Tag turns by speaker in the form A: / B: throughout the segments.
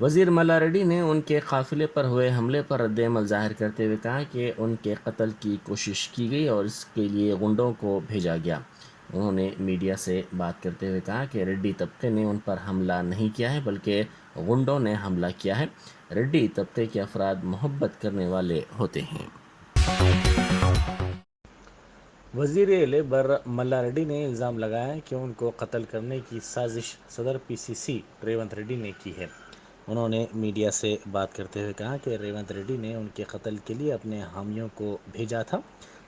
A: वज़ीर मल्लारेड्डी ने उनके काफ़िले पर हुए हमले पर रद्द-ए-अमल ज़ाहिर करते हुए कहा कि उनके कत्ल की कोशिश की गई और इसके लिए गुंडों को भेजा गया। उन्होंने मीडिया से बात करते हुए कहा कि रेड्डी तबके ने उन पर हमला नहीं किया है बल्कि गुंडों ने हमला किया है। रेड्डी तबके के अफराद मोहब्बत करने वाले होते हैं। वज़ीर लेबर मल्लारेड्डी ने इल्ज़ाम लगाया कि उनको कत्ल करने की साजिश सदर पीसीसी रेवंत रेड्डी ने की है। उन्होंने मीडिया से बात करते हुए कहा कि रेवंत रेड्डी ने उनके कत्ल के लिए अपने हामियों को भेजा था।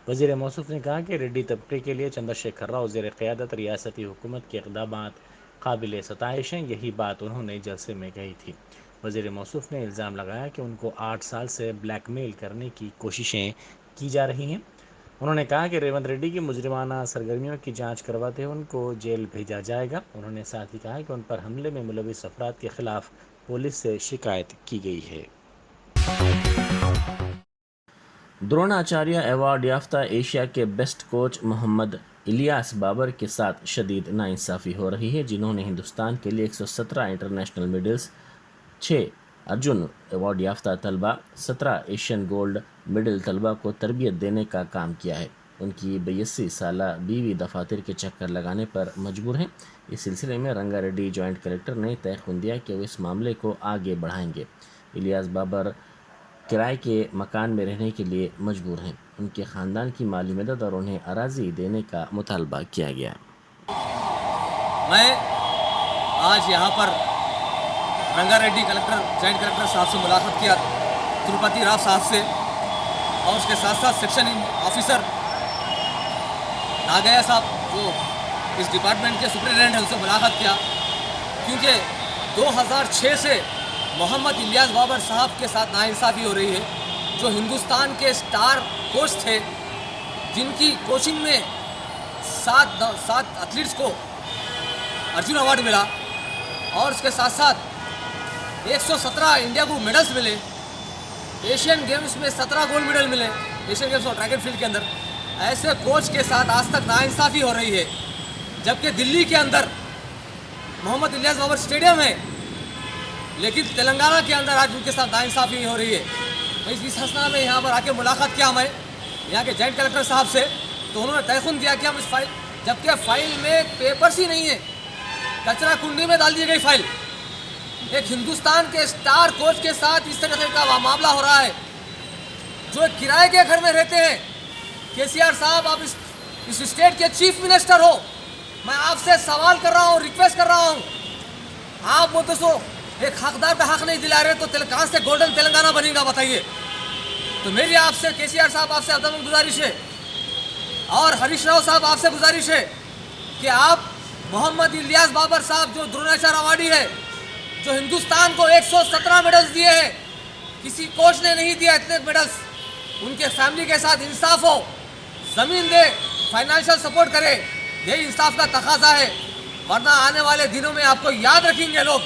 A: वज़ीर मौसूफ ने कहा कि रेड्डी तबके के लिए चंद्रशेखर राव ज़ेर क़यादत रियासती हुकूमत के इक़दामात काबिल सताइश हैं। यही बात उन्होंने जलसे में कही थी। वज़ीर मौसूफ ने इल्ज़ाम लगाया कि उनको 8 साल से ब्लैकमेल करने की कोशिशें की जा रही हैं। उन्होंने कहा कि रेवंत रेड्डी की मुजरिमाना सरगर्मियों की जांच करवाते हुए उनको जेल भेजा जाएगा। उन्होंने साथ ही कहा कि उन पर हमले में मुलविस अफराद के खिलाफ पुलिस से शिकायत की गई है। द्रोणाचार्य अवार्ड याफ्ता एशिया के बेस्ट कोच मोहम्मद इलियास बाबर के साथ शदीद नाइंसाफ़ी हो रही है, जिन्होंने हिंदुस्तान के लिए 117 इंटरनेशनल मेडल्स, 6 अर्जुन अवार्ड याफ्ता तलबा, 17 एशियन गोल्ड मेडल तलबा को तरबियत देने का काम किया है। उनकी 82 साला बीवी दफातर के चक्कर लगाने पर मजबूर हैं। इस सिलसिले में रंगारेड्डी जॉइंट कलेक्टर ने तयख़ुन दिया कि वो इस मामले को आगे बढ़ाएंगे। इलियास बाबर किराए के मकान में रहने के लिए मजबूर हैं। उनके ख़ानदान की माली मदद और उन्हें अराज़ी देने का मुतालबा किया गया।
B: मैं आज यहाँ पर रंगारेड्डी जॉइंट कलेक्टर साहब से मुलाकात किया, तिरुपति राव साहब से, और उसके साथ साथ सेक्शन ऑफिसर नागया साहब जो इस डिपार्टमेंट के सुपरिटेंडेंट हैं, उनसे मुलाकात किया, क्योंकि 2006 से मोहम्मद इलियास बाबर साहब के साथ नाइंसाफ़ी हो रही है, जो हिंदुस्तान के स्टार कोच थे, जिनकी कोचिंग में 7 एथलीट्स को अर्जुन अवार्ड मिला, और उसके साथ साथ 117 इंडिया को मेडल्स मिले। एशियन गेम्स में 17 गोल्ड मेडल मिले, एशियन गेम्स और ट्रैक एंड फील्ड के अंदर। ऐसे कोच के साथ आज तक नाइंसाफ़ी हो रही है, जबकि दिल्ली के अंदर मोहम्मद इलियास बाबर स्टेडियम है, लेकिन तेलंगाना के अंदर आज उनके साथ नाइंसाफ़ी हो रही है। इस हसना में यहाँ पर आके मुलाकात किया मैं यहाँ के जॉइंट कलेक्टर साहब से, तो उन्होंने तयख़ुन दिया कि हम इस फाइल, जबकि फ़ाइल में पेपर्स ही नहीं है, कचरा कुंडी में डाल दी गई फाइल। एक हिंदुस्तान के स्टार कोच के साथ इस तरह का मामला हो रहा है, जो किराए के घर में रहते हैं। केसीआर साहब, आप इस स्टेट के चीफ मिनिस्टर हो, मैं आपसे सवाल कर रहा हूँ, रिक्वेस्ट कर रहा हूँ, आप वो तो एक हकदार का हक नहीं दिला रहे, तो कहाँ से गोल्डन तेलंगाना बनेगा बताइए। तो मेरी आपसे केसीआर साहब आपसे अदम गुजारिश है, और हरीश राव साहब आपसे गुजारिश है कि आप मोहम्मद इलियास बाबर साहब जो द्रोणाचार्य अवार्डी है, जो हिंदुस्तान को 117 मेडल्स दिए हैं, किसी कोच ने नहीं दिया इतने मेडल्स, उनके फैमिली के साथ इंसाफ हो, ज़मीन दे, फाइनेंशियल सपोर्ट करे, यही इंसाफ का तकाजा है, वरना आने वाले दिनों में आपको याद रखेंगे लोग।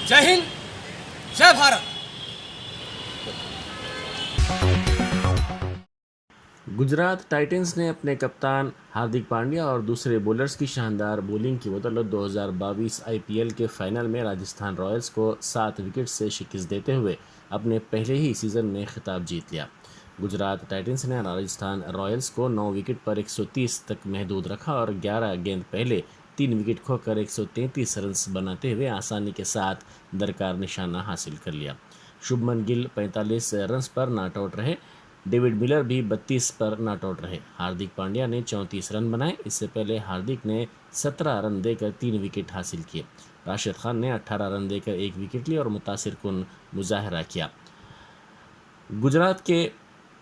B: जय हिंद, जय भारत।
A: गुजरात टाइटंस ने अपने कप्तान हार्दिक पांड्या और दूसरे बॉलर्स की शानदार बॉलिंग की बदौलत 2022 आईपीएल के फाइनल में राजस्थान रॉयल्स को 7 विकेट से शिकस्त देते हुए अपने पहले ही सीज़न में खिताब जीत लिया। गुजरात टाइटंस ने राजस्थान रॉयल्स को 9 विकेट पर 130 तक महदूद रखा और 11 गेंद पहले 3 विकेट खोकर 133 रन्स बनाते हुए आसानी के साथ दरकार निशाना हासिल कर लिया। शुभमन गिल 45 रन्स पर नॉट आउट रहे। डेविड मिलर भी 32 पर नॉट आउट रहे। हार्दिक पांड्या ने 34 रन बनाए। इससे पहले हार्दिक ने 17 रन देकर 3 विकेट हासिल किए। राशिद खान ने 18 रन देकर 1 विकेट ली और मुतासिर कुन मुजाहरा किया। गुजरात के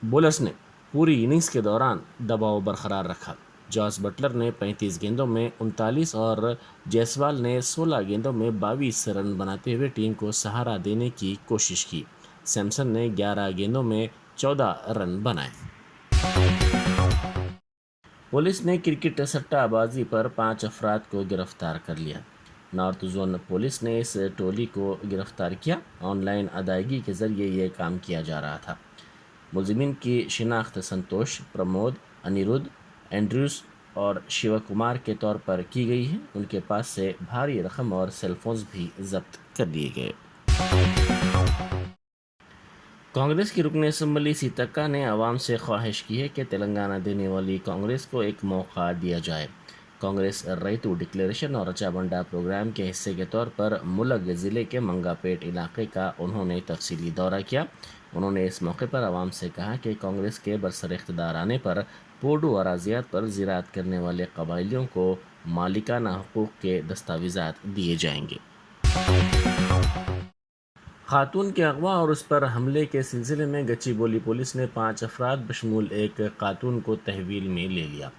A: बॉलर्स ने पूरी इनिंग्स के दौरान दबाव बरकरार रखा। जॉस बटलर ने 35 गेंदों में 39 और जायसवाल ने 16 गेंदों में 22 रन बनाते हुए टीम को सहारा देने की कोशिश की। सैमसन ने 11 गेंदों में 14 रन बनाए। पुलिस ने क्रिकेट सट्टाबाजी पर 5 अफराद को गिरफ्तार कर लिया। नॉर्थ जोन पुलिस ने इस टोली को गिरफ्तार किया। ऑनलाइन अदायगी के जरिए ये काम किया जा रहा था। मुलजिमीन की शिनाख्त संतोष, प्रमोद, अनिरुद्ध, एंड्रूस और शिव कुमार के तौर पर की गई है। उनके पास से भारी रकम और सेलफोन्स भी जब्त कर लिए गए। कांग्रेस की रुकन असम्बली सीतक्का ने अवाम से ख्वाहिश की है कि तेलंगाना देने वाली कांग्रेस को एक मौका दिया जाए। कांग्रेस रैतू डिक्लेरेशन और रचाबंडा प्रोग्राम के हिस्से के तौर पर मुलग ज़िले के मंगापेट इलाके का उन्होंने तफसीली दौरा किया। उन्होंने इस मौके पर आवाम से कहा कि कांग्रेस के बरसर इख्तिदार आने पर पोडू अराजियात पर ज़राअत करने वाले कबाइलियों को मालिकाना हकूक़ के दस्तावेज़ात दिए जाएंगे। खातून के अगवा और उस पर हमले के सिलसिले में गच्चीबोली पुलिस ने 5 अफराद बशमूल एक खातून को तहवील में ले लिया।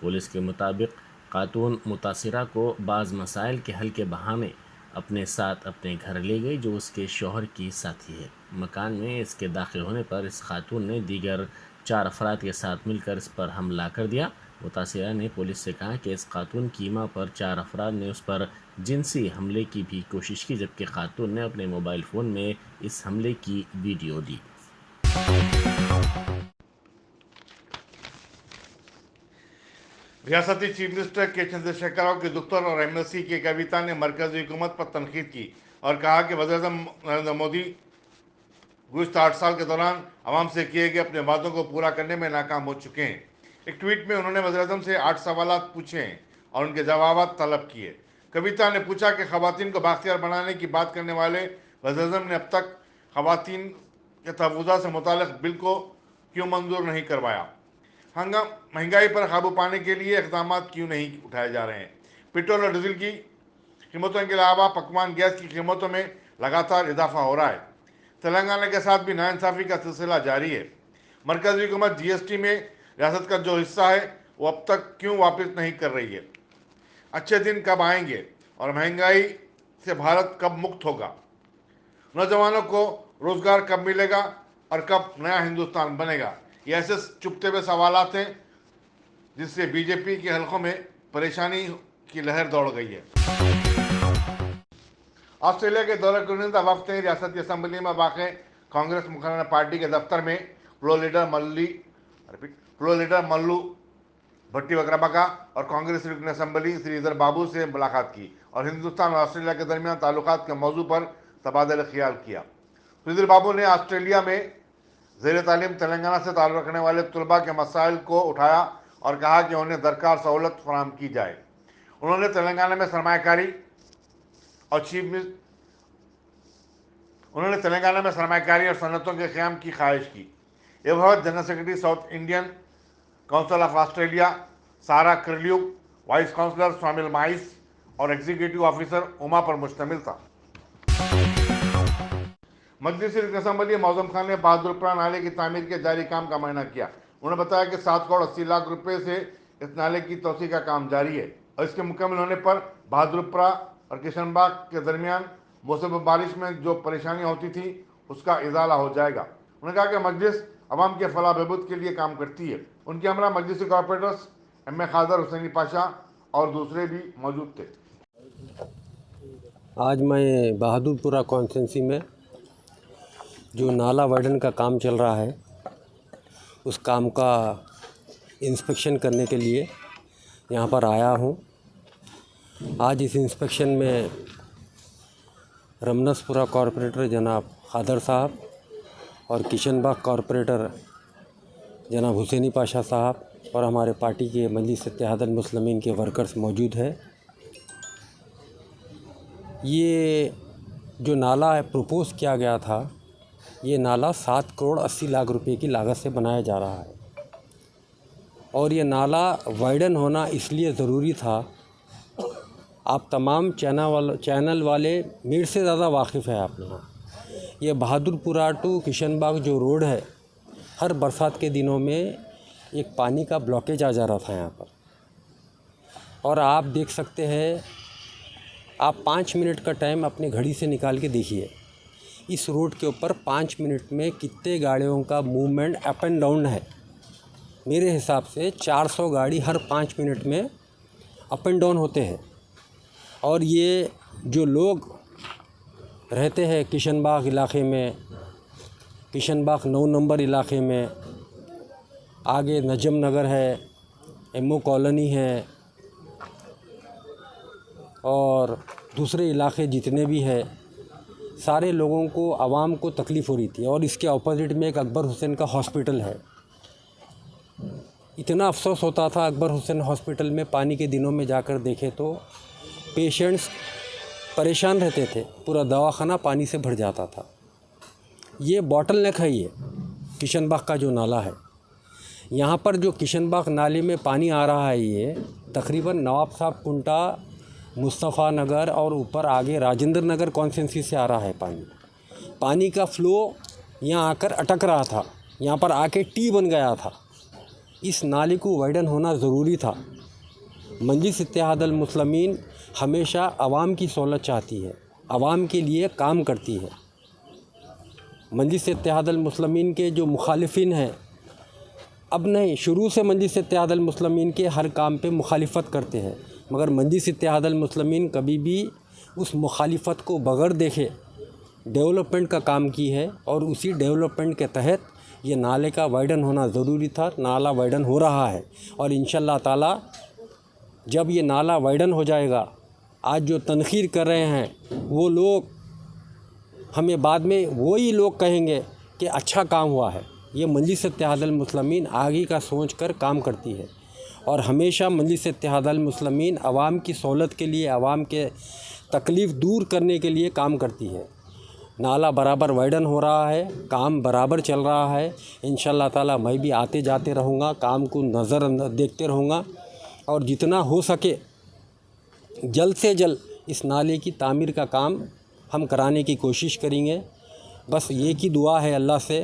A: पुलिस के मुताबिक खातून मुतासिरा को बाज़ मसाइल के हल के बहाने अपने साथ अपने घर ले गई, जो उसके शौहर की साथी है। मकान में इसके दाखिल होने पर इस खातून ने दीगर 4 अफराद के साथ मिलकर इस पर हमला कर दिया। मुतासिरा ने पुलिस से कहा कि इस खातून की मां पर 4 अफराद ने उस पर जिनसी हमले की भी कोशिश की, जबकि खातून ने अपने मोबाइल फ़ोन में इस हमले की वीडियो दी।
C: रियासती चीफ मिनिस्टर के चंद्रशेखर राव की दुख्तर और एमएलसी की कविता ने मरकजी हुकूमत पर तनकीद की और कहा कि वज़ीर-ए-आज़म नरेंद्र मोदी गुज़श्ता 8 साल के दौरान आवाम से किए गए अपने वादों को पूरा करने में नाकाम हो चुके हैं। एक ट्वीट में उन्होंने वज़ीर-ए-आज़म से 8 सवाल पूछे हैं और उनके जवाब तलब किए। कविता ने पूछा कि ख़वातीन को बाख्तियार बनाने की बात करने वाले वज़ीर-ए-आज़म ने अब तक ख़वातीन के तहफ़्फ़ुज़ात से मुताल्लिक़ बिल को क्यों मंजूर नहीं करवाया। महंगाई पर काबू पाने के लिए इक़दाम क्यों नहीं उठाए जा रहे हैं। पेट्रोल और डीजल की कीमतों के अलावा पकवान गैस की कीमतों में लगातार इजाफा हो रहा है। तेलंगाना के साथ भी नाइंसाफ़ी का सिलसिला जारी है। मरकज़ी हुकूमत जीएसटी में रियासत का जो हिस्सा है वो अब तक क्यों वापस नहीं कर रही है। अच्छे दिन कब आएंगे और महंगाई से भारत कब मुक्त होगा। नौजवानों को रोज़गार कब मिलेगा और कब नया हिंदुस्तान बनेगा। ये ऐसे चुपते हुए सवालात हैं जिससे बीजेपी के हलकों में परेशानी की लहर दौड़ गई है। ऑस्ट्रेलिया के दौरे कुनिंदा वक्त ने रियासती असम्बली में वाक़ कांग्रेस मुखर्रर पार्टी के दफ्तर में प्रो लीडर मल्लू भट्टी वक्रबका और कांग्रेस रुकन असम्बली श्रीधर बाबू से मुलाकात की और हिंदुस्तान और ऑस्ट्रेलिया के दरमियान ताल्लुकात के मौजू पर तबादला ख्याल किया। श्रीधर बाबू ने ऑस्ट्रेलिया में ज़ेर तालीम तेलंगाना से ताल्लुक़ रखने वाले तलबा के मसाइल को उठाया और कहा कि उन्हें दरकार सहूलत फराहम की जाए। उन्होंने तेलंगाना में सरमायाकारी और सनतों के क़याम की ख्वाहिश की। ये बहुत general secretary south Indian council of Australia सारा करल्यू, वाइस काउंसलर स्वामिल माइस और एग्जीक्यूटिव ऑफिसर उमा पर मुश्तमिल था। मजलिस असम्बली मौजम खान ने बहादुरपुरा नाले की तामीर के जारी काम का मुआयना किया। उन्होंने बताया कि 7 करोड़ 80 लाख रुपए से इस नाले की तोसी का काम जारी है और इसके मुकम्मल होने पर बहादुरपुरा और किशनबाग के दरमियान मौसम बारिश में जो परेशानियां होती थी उसका इजाला हो जाएगा। उन्होंने कहा कि मजलिस अवाम के फलाह बहबूद के लिए काम करती है। उनके हमरा मजलिस कॉरपोरेटर्स एम खादर हुसैनी पाशा और दूसरे भी मौजूद थे।
D: आज मैं बहादुरपुरा कॉन्स्टिट्यूंसी में जो नाला वार्डन का काम चल रहा है उस काम का इंस्पेक्शन करने के लिए यहाँ पर आया हूँ। आज इस इंस्पेक्शन में रमनसपुरा कॉरपोरेटर जनाब खादर साहब और किशनबाग कॉरपोरेटर जनाब हुसैनी पाशा साहब और हमारे पार्टी के मजलिस इत्तेहादुल मुस्लिमीन के वर्कर्स मौजूद हैं। ये जो नाला प्रपोज़ किया गया था, ये नाला 7 करोड़ 80 लाख रुपए की लागत से बनाया जा रहा है और ये नाला वाइडन होना इसलिए ज़रूरी था। आप तमाम चैनल वाले मेरे से ज़्यादा वाकिफ़ है आप लोग। ये बहादुरपुरा टू किशनबाग जो रोड है, हर बरसात के दिनों में एक पानी का ब्लॉकेज आ जा रहा था यहाँ पर और आप देख सकते हैं, आप 5 मिनट का टाइम अपनी घड़ी से निकाल के देखिए, इस रोड के ऊपर 5 मिनट में कितने गाड़ियों का मूवमेंट अप एंड डाउन है। मेरे हिसाब से 400 गाड़ी हर 5 मिनट में अप एंड डाउन होते हैं। और ये जो लोग रहते हैं किशनबाग इलाके में, किशनबाग 9 नंबर इलाके में, आगे नजम नगर है, एमओ कॉलोनी है और दूसरे इलाके जितने भी हैं, सारे लोगों को, आवाम को तकलीफ़ हो रही थी। और इसके अपोजिट में एक अकबर हुसैन का हॉस्पिटल है। इतना अफसोस होता था अकबर हुसैन हॉस्पिटल में पानी के दिनों में जाकर देखे तो पेशेंट्स परेशान रहते थे, पूरा दवाखाना पानी से भर जाता था। ये बॉटल नेक है, ये किशनबाग का जो नाला है, यहाँ पर जो किशनबाग नाले में पानी आ रहा है ये तकरीबन नवाब साहब कुंटा, मुस्तफ़ा नगर और ऊपर आगे राजेंद्र नगर कॉन्स्टिट्यूंसी से आ रहा है पानी का फ़्लो यहाँ आकर अटक रहा था, यहाँ पर आके टी बन गया था। इस नाले को वाइडन होना ज़रूरी था। मजलिस इत्तेहादुल मुस्लिमीन हमेशा आवाम की सहूलत चाहती है, आवाम के लिए काम करती है। मजलिस इत्तेहादुल मुस्लिमीन के जो मुखालिफिन हैं, अब नहीं, शुरू से मजलिस इत्तेहादुल मुस्लिमीन के हर काम पे मुखालिफत करते हैं, मगर मजलिस इत्तेहादुल मुस्लिमीन कभी भी उस मुखालिफत को बगैर देखे डेवलपमेंट का काम की है। और उसी डेवलपमेंट के तहत ये नाले का वाइडन होना ज़रूरी था। नाला वाइडन हो रहा है और इंशाअल्लाह ताला जब ये नाला वाइडन हो जाएगा, आज जो तनखीर कर रहे हैं वो लोग हमें बाद में वही लोग कहेंगे कि अच्छा काम हुआ है। ये मजलिस इत्तेहादुल मुस्लिमीन आगे का सोच कर काम करती है और हमेशा मजलिस इत्तेहादुल मुस्लिमीन आवाम की सहूलत के लिए, आवाम के तकलीफ़ दूर करने के लिए काम करती है। नाला बराबर वाइडन हो रहा है, काम बराबर चल रहा है। इंशाअल्लाह ताला मैं भी आते जाते रहूँगा, काम को नज़र देखते रहूँगा और जितना हो सके जल्द से जल्द इस नाले की तामीर का काम हम कराने की कोशिश करेंगे। बस ये की दुआ है अल्लाह से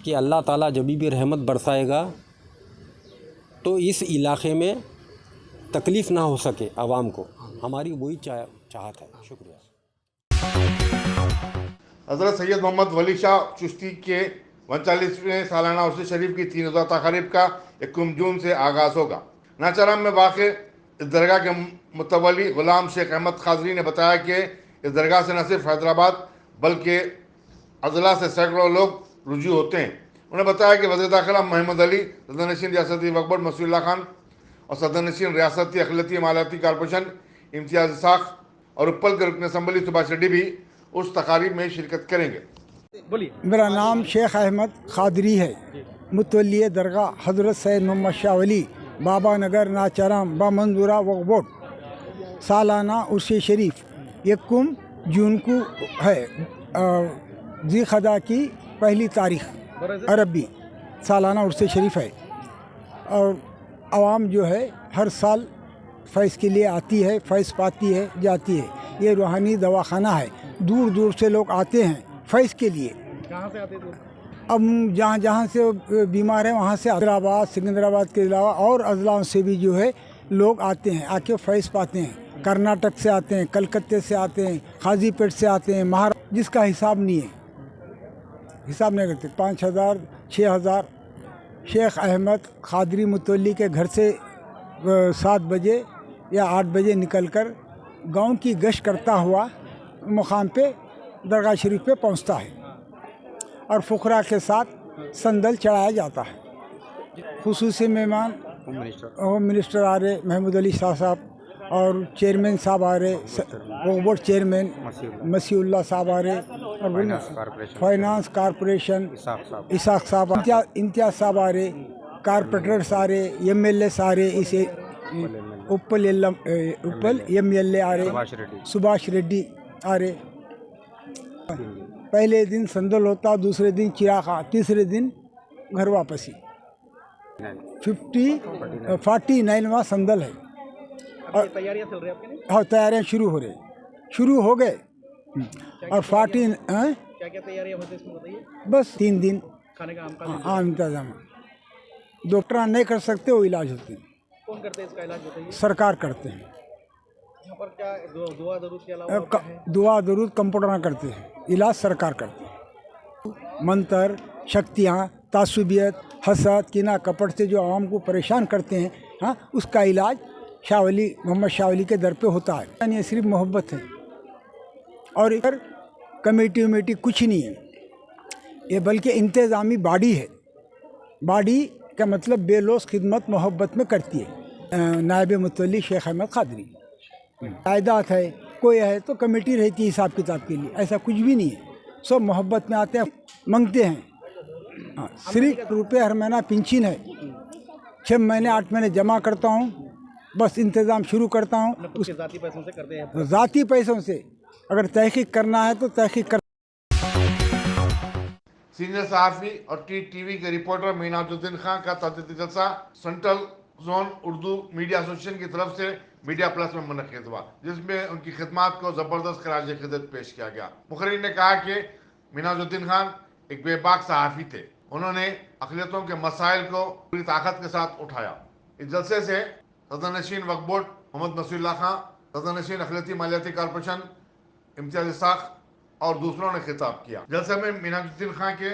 D: कि अल्लाह ताला जब भी रहमत बरसाएगा तो इस इलाके में तकलीफ़ ना हो सके आवाम को, हमारी वही चाहत है। शुक्रिया।
C: हज़रत सैयद मोहम्मद वली शाह चिश्ती के 39वें सालाना उर्स शरीफ की 3 रोज़ा तक़रीब का 1 जून से आगाज़ होगा। नाचाराम में वाक़ इस दरगाह के मुतवली ग़ुलाम शेख अहमद ख़ाज़री ने बताया कि इस दरगाह से न सिर्फ हैदराबाद बल्कि अज़ला से सैकड़ों लोग रुजू होते हैं। उन्होंने बताया कि वज़ीर दाखिला महमूद अली, सदर नशीन रियासती वक्फ बोर्ड मसीहुल्लाह खान और सदर नशीन रियासती अक़लियती मालियाती कॉर्पोरेशन इम्तियाज़ इसाक़ और उप्पल के रुकन असम्बली सुभाष रेड्डी भी उस तकारीब में शिरकत करेंगे।
E: मेरा नाम शेख अहमद ख़ादरी है। मुतवल्ली दरगाह हज़रत सैयद मोहम्मद शाह वली बाबा नगर नाचाराम बामंदूरा वक्फ बोर्ड सालाना उर्स शरीफ 1 जून को है। ज़ीक़दा की पहली तारीख़ अरबी सालाना उर्स शरीफ है और आवाम जो है हर साल फैज़ के लिए आती है, फैज़ पाती है, जाती है। ये रूहानी दवाखाना है, दूर दूर से लोग आते हैं फैज़ के लिए।
F: कहाँ से आते थे?
E: अब जहाँ से बीमार हैं वहाँ से हैदराबाद, सिकंदराबाद के अलावा और अजलाओं से भी जो है लोग आते हैं, आके फैज़ पाते हैं। कर्नाटक से आते हैं, कलकत्ते से आते हैं, खाजीपेट से आते हैं, महाराष्ट्र, जिसका हिसाब नहीं है, हिसाब नहीं करते। 5000 6000 शेख अहमद ख़ादरी मुतवल्ली के घर से 7 बजे या 8 बजे निकलकर गांव की गश्त करता हुआ मुकाम पे दरगाह शरीफ पे पहुंचता है और फुकरा के साथ संदल चढ़ाया जाता है। खुसूसी मेहमान होम मिनिस्टर आ रहे, महमूद अली शाह साहब, और चेयरमैन साहब आ रहे, वक्फ बोर्ड चेयरमैन मसीहुल्लाह साहब आ रहे, और फाइनेंस कॉरपोरेशन इसाक साहब, इम्तियाज़ साहब आ रहे, कारपोरेटर्स आ रहे, MLA आ रहे, इसे उप्पल MLA आ रहे, सुभाष रेड्डी आ रहे। पहले दिन संदल होता, दूसरे दिन चिराखा, तीसरे दिन घर वापसी। 49वां संदल है और
F: तैयारियां चल रही है आपके लिए?
E: हाँ, तैयारियां शुरू हो गए और 40
F: क्या क्या तैयारियां होती है इसमें बताइए।
E: बस 3 दिन
F: खाने का आम
E: आम इंतजाम। डॉक्टर नहीं कर सकते, वो इलाज होते हैं।
F: कौन करते हैं इसका इलाज बताइए?
E: सरकार करते हैं।
F: यहाँ पर क्या दुआ दरूद के अलावा क्या है?
E: दुआ दरूद कंप्यूटर ना करते हैं, इलाज सरकार करते हैं। मंत्र, शक्तियाँ, तासुबियत, हसद, कीना कपट से जो आवाम को परेशान करते हैं, हाँ, उसका इलाज शाह वली, मोहम्मद शाह वली के दर पे होता है। यानी ये सिर्फ मोहब्बत है और इधर कमेटी वमेटी कुछ नहीं है, ये बल्कि इंतज़ामी बॉडी है। बॉडी का मतलब बेलोस खिदमत मोहब्बत में करती है। नायब मुतवल्ली शेख अहमद ख़ादरी। कायदात है कोई है तो कमेटी रहती है हिसाब किताब के लिए, ऐसा कुछ भी नहीं है। सब मोहब्बत में आते हैं, मांगते हैं। हाँ, सिर्फ रुपये हर महीना पेंशन है, 6 महीने 8 महीने जमा करता हूँ, बस इंतज़ाम शुरू करता हूँ।
F: उसके जाती पैसों से करते हैं।
E: ज़ाती पैसों से अगर तहकीक करना है तो तहकीक कर।
C: सीनियर सहाफ़ी और टीवी के रिपोर्टर मीनाजुद्दीन खान का तहदीदी जलसा central zone Urdu media association की तरफ से मीडिया प्लस में मुनक़िद हुआ, जिसमें उनकी खिदमात को ज़बरदस्त खराज क़दर पेश किया गया। मुखर्रीन ने कहा कि मीनाजुद्दीन खान एक बेबाक सहाफ़ी थे, उन्होंने अक़लियतों के मसाइल को पूरी ताकत के साथ उठाया। इस जलसे से सदरनशीन वक्फ बोर्ड मोहम्मद नसीरुल्लाह खां, सदरनशीन अक़लियती मालियाती कॉर्पोरेशन इम्तियाज़ इसाक़ और दूसरों ने खिताब किया। जलसे में मीनाजुद्दीन खान के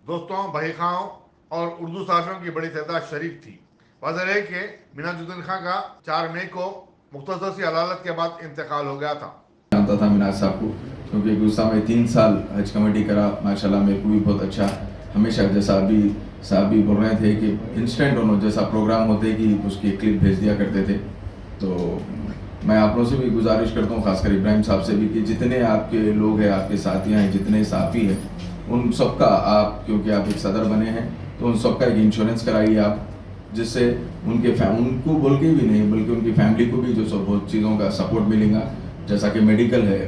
C: दोस्तों, भाई खाओं और उर्दू सहाफ़ियों की बड़ी तादाद शरीक थी। वाज़ेह है कि मीनाजुद्दीन खान का 4 मई को मुख्तसर सी अदालत के बाद इंतकाल हो गया था।
G: जानता था मिनाज साहब को, क्योंकि गुज़श्ता में 3 साल हज कमेटी करा, माशाल्लाह मेरे को भी बहुत अच्छा। हमेशा जैसा अभी साहब भी बोल रहे थे कि इंस्टेंट उन्होंने जैसा प्रोग्राम होते कि उसकी क्लिप भेज दिया करते थे। तो मैं आप लोगों से भी गुजारिश करता हूँ, खासकर इब्राहिम साहब से भी, कि जितने आपके लोग हैं, आपके साथियाँ हैं, जितने साफ़ी हैं, उन सबका आप, क्योंकि आप एक सदर बने हैं, तो उन सबका एक इंश्योरेंस कराइए आप, जिससे उनको बोल के भी नहीं बल्कि उनकी फैमिली को भी जो सब बहुत चीज़ों का सपोर्ट मिलेगा। जैसा कि मेडिकल है,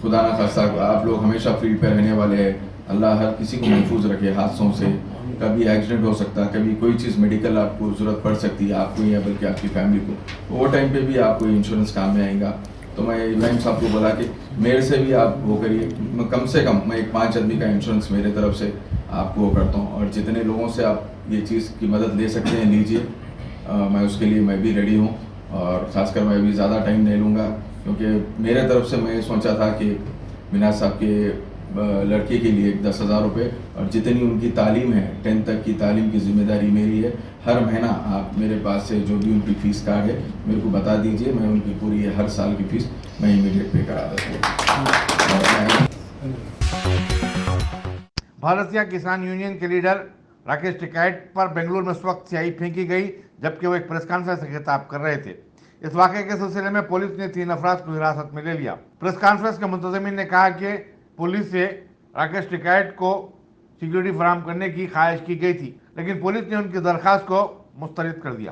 G: खुदा ना खास्ता आप लोग हमेशा फील्ड पर रहने वाले हैं, अल्लाह हर किसी को महफूज रखे हादसों से। कभी एक्सीडेंट हो सकता है, कभी कोई चीज़ मेडिकल आपको ज़रूरत पड़ सकती है, आपको या बल्कि आपकी फैमिली को, तो वो टाइम पे भी आपको इंश्योरेंस काम में आएगा। तो मैं इब्राहिम साहब को बोला कि मेरे से भी आप वो करिए, कम से कम मैं एक 5 आदमी का इंश्योरेंस मेरे तरफ से आपको वो करता हूँ, और जितने लोगों से आप ये चीज़ की मदद ले सकते हैं लीजिए। मैं उसके लिए मैं भी रेडी हूँ, और ख़ासकर मैं भी ज़्यादा टाइम नहीं लूँगा, क्योंकि मेरे तरफ से मैं सोचा था कि मिनाज साहब के लड़के के लिए 10,000 रुपये, और जितनी उनकी तालीम है 10th तक की तालीम की जिम्मेदारी मेरी है। हर महीना आप मेरे पास से जो भी उनकी फ़ीस कार्ड है मेरे को बता दीजिए, मैं उनकी पूरी हर साल की फ़ीस मैं इमीडिएट पे करा देता हूँ।
C: भारतीय किसान यूनियन के लीडर राकेश टिकैत पर बेंगलुरु में उस वक्त स्याही फेंकी गई जबकि वो एक प्रेस कॉन्फ्रेंस से खिताब कर रहे थे। इस वाक़े के सिलसिले में पुलिस ने 3 अफराद को हिरासत में ले लिया। प्रेस कॉन्फ्रेंस के मुंतज़िमीन ने कहा कि पुलिस से राकेश टिकैत को सिक्योरिटी फराहम करने की ख्वाहिश की गई थी, लेकिन पुलिस ने उनकी दरख्वास्त को मुस्तरद कर दिया।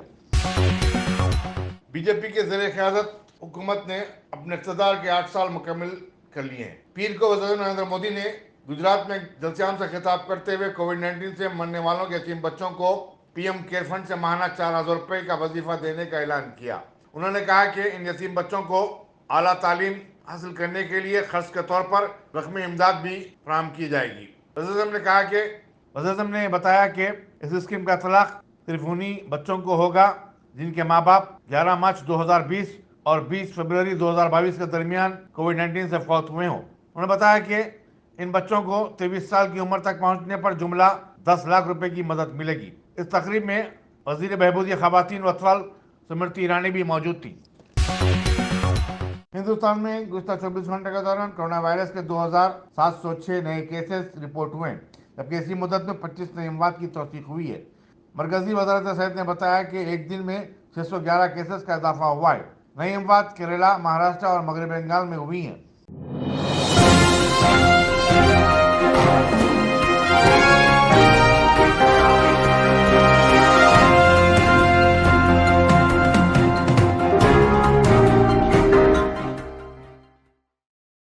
C: बीजेपी के ज़रिए क़यादत हुकूमत ने अपने इक़्तिदार के 8 साल मुकम्मल कर लिए हैं। पीर को वज़ीर नरेंद्र मोदी ने गुजरात में जलसेआम से खिताब करते हुए कोविड-19 से मरने वालों के यतीम बच्चों को पीएम केयर फंड से माहाना 4,000 रुपये का वजीफा देने का ऐलान किया। उन्होंने कहा कि इन यतीम बच्चों को आला तालीम हासिल करने के लिए खर्च के तौर पर रकमी इमदाद भी फराहम की जाएगी। वज़ीर आज़म ने बताया कि इस स्कीम का इतलाक़ सिर्फ उन्हीं बच्चों को होगा जिनके माँ बाप 11 मार्च 2020 और 20 फरवरी 2022 के दरमियान कोविड-19 से फौत हुए हों। उन्होंने बताया कि इन बच्चों को 23 साल की उम्र तक पहुँचने पर जुमला 10 लाख रुपए की मदद मिलेगी। इस तकरीब में वज़ीर बहबूदी ख़वातीन व अतफाल स्मृति ईरानी भी मौजूद थी। हिंदुस्तान में गुज़श्ता 24 घंटे के दौरान कोरोना वायरस के 2,706 नए केसेस रिपोर्ट हुए, जबकि इसी मुद्दत में 25 नई अमवात की तौसीक हुई है। मरकजी वज़ारत सेहत ने बताया कि एक दिन में 611 केसेस का इजाफा हुआ है। नई अमवात केरला, महाराष्ट्र और मगरबी बंगाल में हुई हैं।